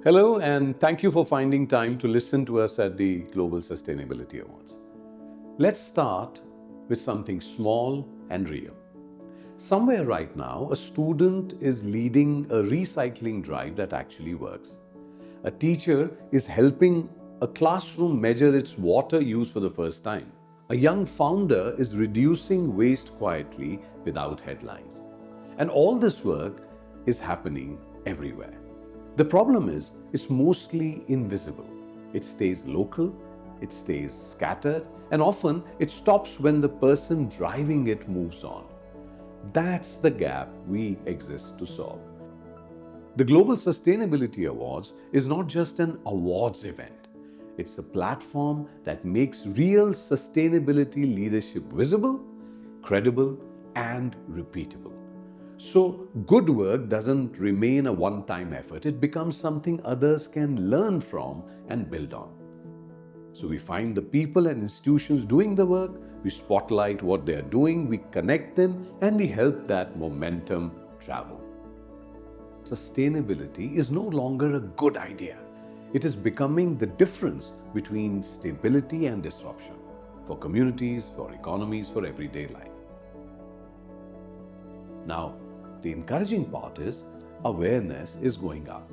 Hello, and thank you for finding time to listen to us at the Global Sustainability Awards. Let's start with something small and real. Somewhere right now, a student is leading a recycling drive that actually works. A teacher is helping a classroom measure its water use for the first time. A young founder is reducing waste quietly without headlines. And all this work is happening everywhere. The problem is, it's mostly invisible. It stays local, it stays scattered, and often it stops when the person driving it moves on. That's the gap we exist to solve. The Global Sustainability Awards is not just an awards event. It's a platform that makes real sustainability leadership visible, credible, and repeatable. So, good work doesn't remain a one time effort, it becomes something others can learn from and build on. So, we find the people and institutions doing the work, we spotlight what they are doing, we connect them, and we help that momentum travel. Sustainability is no longer a good idea. It is becoming the difference between stability and disruption for communities, for economies, for everyday life. Now, the encouraging part is awareness is going up.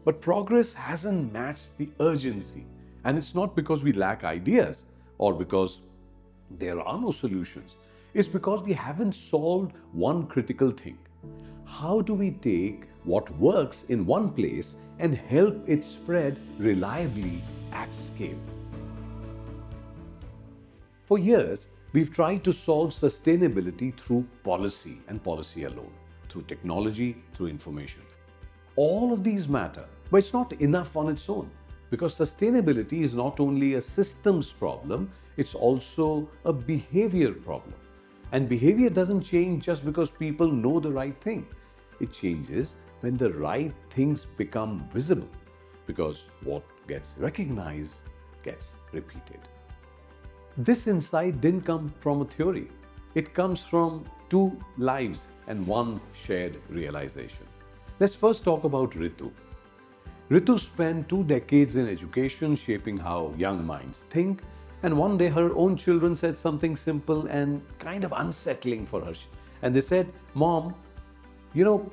But progress hasn't matched the urgency. And it's not because we lack ideas or because there are no solutions. It's because we haven't solved one critical thing. How do we take what works in one place and help it spread reliably at scale? For years, we've tried to solve sustainability through policy and policy alone, through technology, through information. All of these matter, but it's not enough on its own because sustainability is not only a systems problem, it's also a behavior problem. And behavior doesn't change just because people know the right thing. It changes when the right things become visible because what gets recognized gets repeated. This insight didn't come from a theory. It comes from two lives and one shared realization. Let's first talk about Ritu. Ritu spent 2 decades in education shaping how young minds think, and one day her own children said something simple and kind of unsettling for her. And they said, Mom,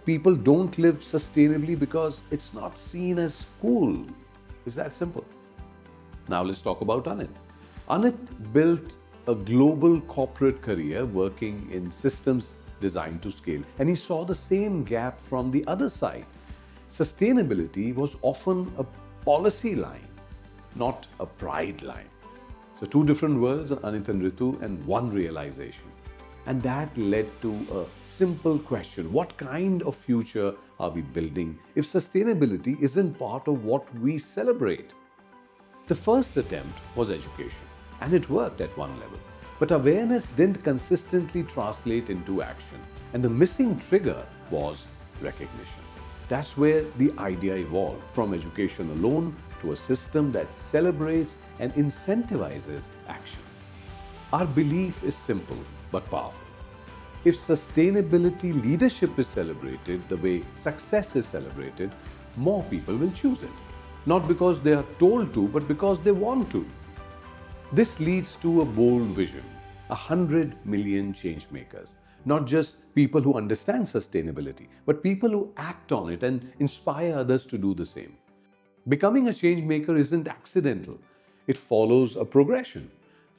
people don't live sustainably because it's not seen as cool. It's that simple. Now let's talk about Anit. Anit built a global corporate career working in systems designed to scale, and he saw the same gap from the other side. Sustainability was often a policy line, not a pride line. So, two different worlds, Anit and Ritu, and one realization. And that led to a simple question: what kind of future are we building if sustainability isn't part of what we celebrate? The first attempt was education, and it worked at one level. But awareness didn't consistently translate into action, and the missing trigger was recognition. That's where the idea evolved from education alone to a system that celebrates and incentivizes action. Our belief is simple but powerful. If sustainability leadership is celebrated the way success is celebrated, more people will choose it. Not because they are told to, but because they want to. This leads to a bold vision: 100 million changemakers. Not just people who understand sustainability, but people who act on it and inspire others to do the same. Becoming a changemaker isn't accidental, it follows a progression: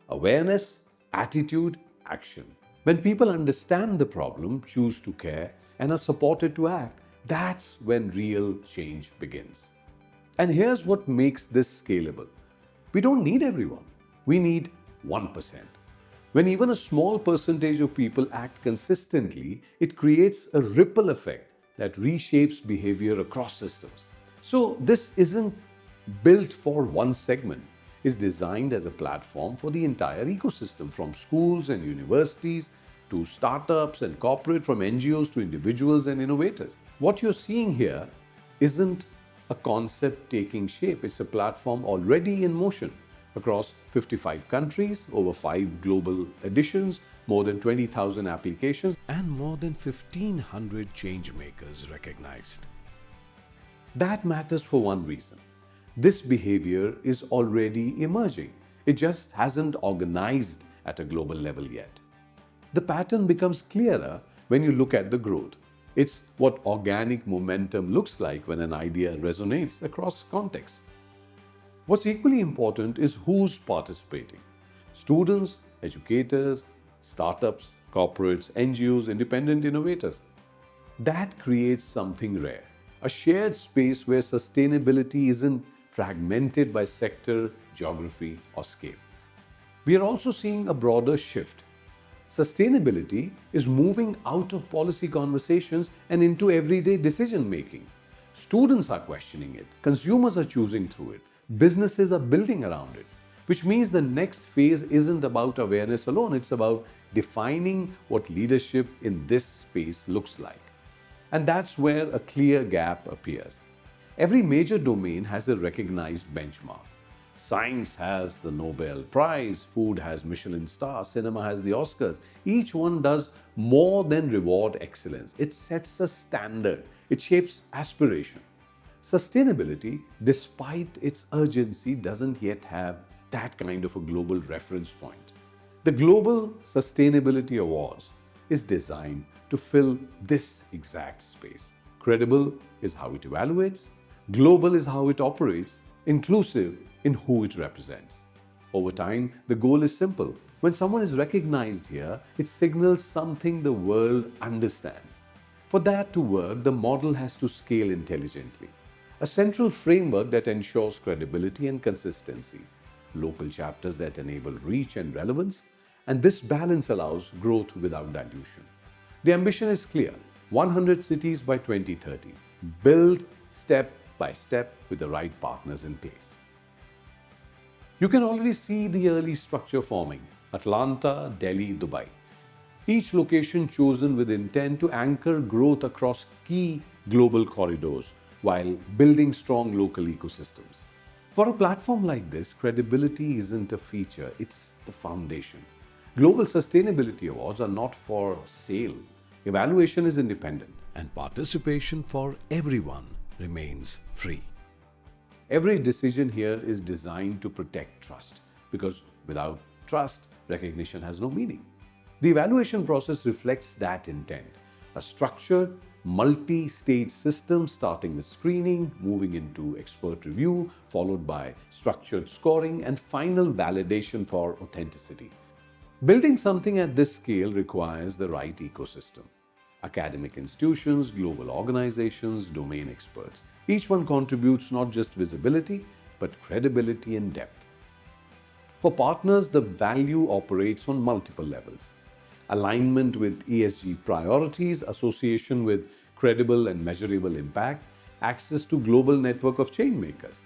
awareness, attitude, action. When people understand the problem, choose to care, and are supported to act, that's when real change begins. And here's what makes this scalable: we don't need everyone, we need 1%. When even a small percentage of people act consistently, it creates a ripple effect that reshapes behavior across systems. So, this isn't built for one segment. It's designed as a platform for the entire ecosystem, from schools and universities to startups and corporate, from NGOs to individuals and innovators. What you're seeing here isn't a concept taking shape, it's a platform already in motion across 55 countries, over 5 global editions, more than 20,000 applications, and more than 1,500 change makers recognized. That matters for one reason. This behavior is already emerging. It just hasn't organized at a global level yet. The pattern becomes clearer when you look at the growth. It's what organic momentum looks like when an idea resonates across contexts. What's equally important is who's participating: students, educators, startups, corporates, NGOs, independent innovators. That creates something rare, a shared space where sustainability isn't fragmented by sector, geography, or scale. We are also seeing a broader shift. Sustainability is moving out of policy conversations and into everyday decision making. Students are questioning it, consumers are choosing through it, businesses are building around it, which means the next phase isn't about awareness alone, it's about defining what leadership in this space looks like. And that's where a clear gap appears. Every major domain has a recognized benchmark. Science has the Nobel Prize, food has Michelin stars, cinema has the Oscars. Each one does more than reward excellence. It sets a standard, it shapes aspiration. Sustainability, despite its urgency, doesn't yet have that kind of a global reference point. The Global Sustainability Awards is designed to fill this exact space. Credible is how it evaluates, global is how it operates, inclusive in who it represents. Over time, the goal is simple. When someone is recognized here, it signals something the world understands. For that to work, the model has to scale intelligently. A central framework that ensures credibility and consistency, local chapters that enable reach and relevance, and this balance allows growth without dilution. The ambition is clear: 100 cities by 2030, build step by step with the right partners in place. You can already see the early structure forming: Atlanta, Delhi, Dubai. Each location chosen with intent to anchor growth across key global corridors while building strong local ecosystems. For a platform like this, credibility isn't a feature, it's the foundation. Global Sustainability Awards are not for sale. Evaluation is independent, and participation for everyone remains free. Every decision here is designed to protect trust, because without trust, recognition has no meaning. The evaluation process reflects that intent: a structured, multi stage system starting with screening, moving into expert review, followed by structured scoring, and final validation for authenticity. Building something at this scale requires the right ecosystem: academic institutions, global organizations, domain experts. Each one contributes not just visibility, but credibility and depth. For partners, the value operates on multiple levels: alignment with ESG priorities, association with credible and measurable impact, access to global network of changemakers.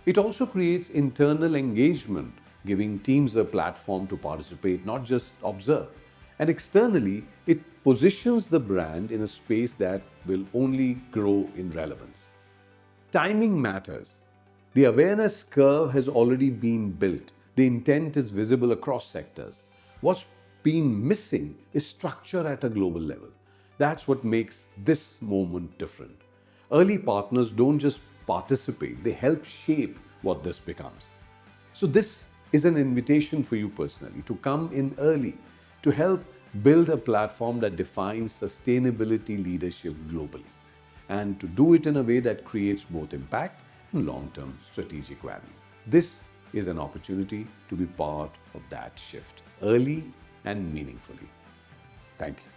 It also creates internal engagement, giving teams a platform to participate, not just observe. And externally, it positions the brand in a space that will only grow in relevance. Timing matters. The awareness curve has already been built. The intent is visible across sectors. What's been missing is structure at a global level. That's what makes this moment different. Early partners don't just participate, they help shape what this becomes. So, this is an invitation for you personally to come in early, to help build a platform that defines sustainability leadership globally, and to do it in a way that creates both impact and long-term strategic value. This is an opportunity to be part of that shift early and meaningfully. Thank you.